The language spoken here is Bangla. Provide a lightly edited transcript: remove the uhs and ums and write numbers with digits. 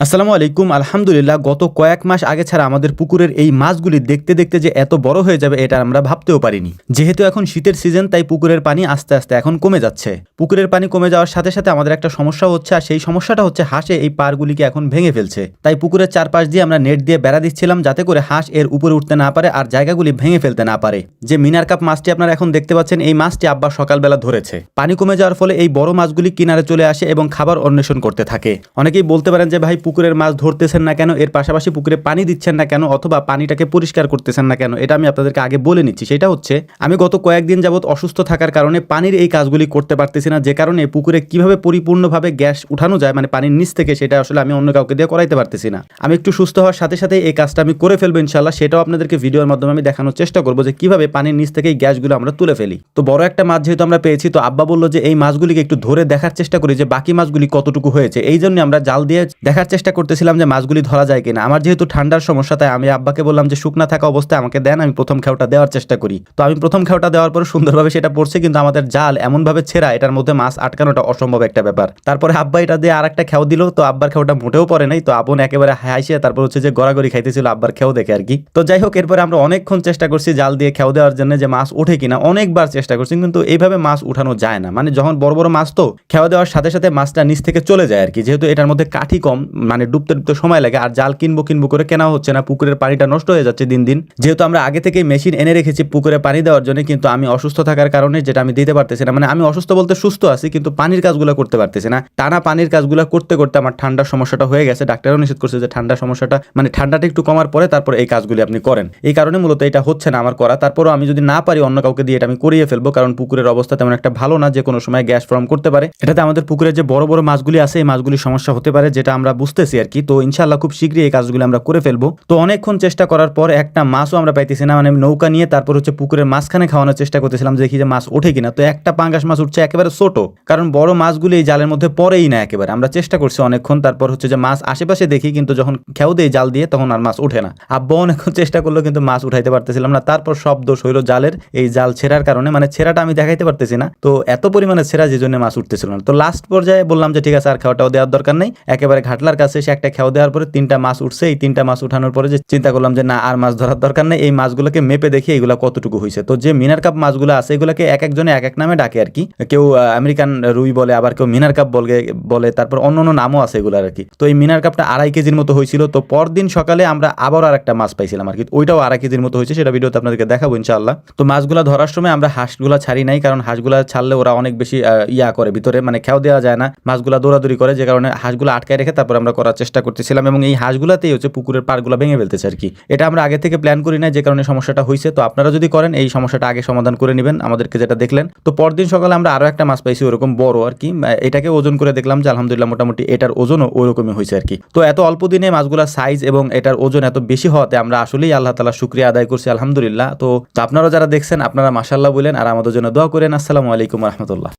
আসসালামু আলাইকুম। আলহামদুলিল্লাহ গত কয়েক মাস আগে ছাড়া আমাদের পুকুরের এই মাছগুলি দেখতে দেখতে যে এত বড় হয়ে যাবে এটা আমরা ভাবতেও পারিনি। যেহেতু এখন শীতের সিজন তাই পুকুরের পানি আস্তে আস্তে এখন কমে যাচ্ছে। পুকুরের পানি কমে যাওয়ার সাথে সাথে আমাদের একটা সমস্যা হচ্ছে, আর সেই সমস্যাটা হচ্ছে হাঁসে এই পারগুলিকে এখন ভেঙে ফেলছে। তাই পুকুরের চারপাশ দিয়ে আমরা নেট দিয়ে বেড়া দিচ্ছিলাম যাতে করে হাঁস এর উপরে উঠতে না পারে আর জায়গাগুলি ভেঙে ফেলতে না পারে। যে মিনার কাপ মাছটি আপনারা এখন দেখতে পাচ্ছেন, এই মাছটি আব্বা সকালবেলা ধরেছে। পানি কমে যাওয়ার ফলে এই বড় মাছগুলি কিনারে চলে আসে এবং খাবার অন্বেষণ করতে থাকে। অনেকেই বলতে পারেন যে ভাই পুকুরের মাছ ধরতেছেন না কেন, এর পাশাপাশি পুকুরে পানি দিচ্ছেন না কেন, অথবা পানিটাকে পরিষ্কার করতেছেন না কেন। এটা আমি আপনাদেরকে আগে বলে নিচ্ছি। সেটা হচ্ছে আমি গত কয়েকদিন যাবত অসুস্থ থাকার কারণে পানির এই কাজগুলি করতে পারতেছি না, যে কারণে পুকুরে কিভাবে পরিপূর্ণভাবে গ্যাস উঠানো যায় মানে পানির নিচ থেকে, সেটা আসলে আমি অন্য কাউকে দিয়ে করাইতে পারতেছি না। আমি একটু সুস্থ হওয়ার সাথে সাথে এই কাজটা আমি করে ফেলবো ইনশাল্লাহ। সেটাও আপনাদেরকে ভিডিওর মাধ্যমে আমি দেখানোর চেষ্টা করবো যে কিভাবে পানির নিচ থেকে এই গ্যাসগুলো আমরা তুলে ফেলি। তো বড় একটা মাছ যেহেতু আমরা পেয়েছি, তো আব্বা বললো যে এই মাছগুলিকে একটু ধরে দেখার চেষ্টা করি যে বাকি মাছগুলি কতটুকু হয়েছে। এই জন্য আমরা জাল দিয়ে দেখার চেষ্টা করতেছিলাম যে মাছগুলি ধরা যায় কিনা। আমার যেহেতু ঠান্ডার সমস্যা তাই আমি আব্বাকে বললাম যে শুকনা থাকা অবস্থায় আমাকে দেন, আমি প্রথম খেওটা দেওয়ার চেষ্টা করি। তো আমি প্রথম খেওটা দেওয়ার পর সুন্দরভাবে সেটা পড়ছে, কিন্তু আমাদের জাল এমনভাবে ছেঁড়া এটার মধ্যে মাছ আটকানোটা অসম্ভব একটা ব্যাপার। তারপরে আব্বা এটা দিয়ে আর একটা খেও দিল, তো আব্বার খেওটা মোটেও পড়ে নাই। তো আবন একেবারে হাসিয়ে তারপর হচ্ছে যে গড়াগড়ি খাইতেছিল আব্বার খেও দেখে আর কি। তো যাই হোক, এরপরে আমরা অনেকক্ষণ চেষ্টা করছি জাল দিয়ে খেও দেওয়ার জন্য যে মাছ ওঠে কিনা, অনেকবার চেষ্টা করছি, কিন্তু এইভাবে মাছ উঠানো যায় না। মানে যখন বড় বড় মাছ তো খেওয়া দেওয়ার সাথে সাথে মাছটা নিচ থেকে চলে যায় আর কি, যেহেতু এটার মধ্যে কাঠি কম, মানে ডুবতে ডুবতে সময় লাগে। আর জাল কিনবো করে কেনা হচ্ছে না, পুকুরের পানিটা নষ্ট হয়ে যাচ্ছে দিন দিন। যেহেতু আমরা আগে থেকে মেশিন এনে রেখেছি পুকুরে পানি দেওয়ার জন্য, কিন্তু আমি অসুস্থ থাকার কারণে যেটা আমি দিতে পারতেছি না। মানে আমি অসুস্থ বলতে সুস্থ আছি, কিন্তু পানির কাজগুলো করতে পারতেছি না। টানা পানির কাজগুলো করতে করতে আমার ঠান্ডার সমস্যাটা হয়ে গেছে। ডাক্তারও নিষেধ করছে যে ঠান্ডার সমস্যাটা মানে ঠান্ডাটা একটু কমার পরে তারপর এই কাজগুলি আপনি করেন। এই কারণে মূলত এটা হচ্ছে না আমার করা। তারপরও আমি যদি না পারি অন্য কাউকে দিয়ে এটা আমি করিয়ে ফেলবো, কারণ পুকুরের অবস্থা তেমন একটা ভালো না, যে কোনো সময় গ্যাস ফর্ম করতে পারে। এটাতে আমাদের পুকুরে যে বড় বড় মাছগুলি আছে এই মাছগুলি সমস্যা হতে পারে, যেটা আমরা বুঝতেছি আর কি। তো ইনশাআল্লাহ খুব শীঘ্রই এই কাজগুলো আমরা করে ফেলবো। তো অনেকক্ষণ চেষ্টা করার পর একটা মাছও আমরা পাইতেছি না। মানে নৌকা নিয়ে তারপর হচ্ছে পুকুরের মাঝখানে খাওয়ানোর চেষ্টা করতেছিলাম, দেখি যে মাছ ওঠে কিনা। তো একটা পাঙ্গাস মাছ উঠছে একেবারে ছোট, কারণ বড় মাছগুলি এই জালের মধ্যে পড়েই না একেবারে। আমরা চেষ্টা করছি অনেকক্ষণ, তারপর হচ্ছে যে মাছ আশেপাশে দেখি, কিন্তু যখন খেও দেই জাল দিয়ে তখন আর মাছ ওঠে না। আব্বা অনেকক্ষণ চেষ্টা করলো কিন্তু মাছ উঠাইতে পারতেছিলাম না। তারপর সব দোষ হইল জালের, এই জাল ছেঁড়ার কারণে। মানে ছেঁড়াটা আমি দেখাইতে পারতেছি না, তো এত পরিমাণে ছেঁড়া যে জন্য মাছ উঠতেছিল না। তো লাস্ট পর্যায়ে বললাম যে ঠিক আছে, আর খেওয়াটাও দেওয়ার দরকার নেই। একেবারে ঘাটলার কাছে এসে একটা খেও দেওয়ার পরে 3টা মাছ উঠছে। এই 3টা মাছ উঠানোর পরে যে চিন্তা করলাম যে না, আর মাছ ধরার দরকার নেই, এই মাছগুলোকে মেপে দেখি এগুলো কতটুকু হয়েছে। তো যে মিনার কাপ মাছগুলো আছে এগুলোকে এক একজনে এক এক নামে ডাকে আর কি। কেউ আমেরিকান রুই বলে, আবার কেউ মিনার কাপ বলে, তারপর অন্য অন্য নামও আছে এগুলো আর কি। তো এই মিনার কাপটা 2.5 কেজির মতো হয়েছিল। তো পরদিন সকালে আমরা আবার আর একটা মাছ পাইছিলাম আর কি, ওইটাও 2.5 কেজির মতো হয়েছে। সেটা ভিডিওতে আপনাদেরকে দেখাবো ইনশাআল্লাহ। তো মাছগুলো ধরার সময় আমরা হাঁসগুলা ছাড়ি নাই, কারণ হাঁসগুলা ছাড়লে ওরা অনেক বেশি ইয়া করে ভিতরে, মানে খেও দেওয়া যায় না, মাছগুলা দৌড়াদৌড়ি করে, যে কারণে হাঁসগুলো আটকায় রেখে তারপর আমরা করার চেষ্টা করতেছিলাম। এবং এই হাঁসগুলাতেই হচ্ছে পুকুরের পাড়গুলো ভেঙে ফেলতেছে আর কি। এটা আমরা আগে থেকে প্ল্যান করি না, যে কারণে সমস্যাটা হয়েছে। তো আপনারা যদি করেন এই সমস্যাটা আগে সমাধান করে নেবেন, আমাদেরকে যেটা দেখলেন। তো পরদিন সকালে আমরা আরো একটা মাছ পাইছি ওরকম বড় আর কি। এটাকে ওজন করে দেখলাম যে আলহামদুলিল্লাহ মোটামুটি এটার ওজনও ওইরকমই হয়েছে আর কি। তো এত অল্প দিনে মাছগুলা সাইজ এবং এটার ওজন এত বেশি হওয়াতে আমরা আসলেই আল্লাহ তাআলা শুকরিয়া আদায় করছি আলহামদুলিল্লাহ। তো আপনারা যারা দেখছেন আপনারা মাশাআল্লাহ বলেন, আর আমাদের জন্য দোয়া করেন। আসসালামু আলাইকুম ওয়া রাহমাতুল্লাহ।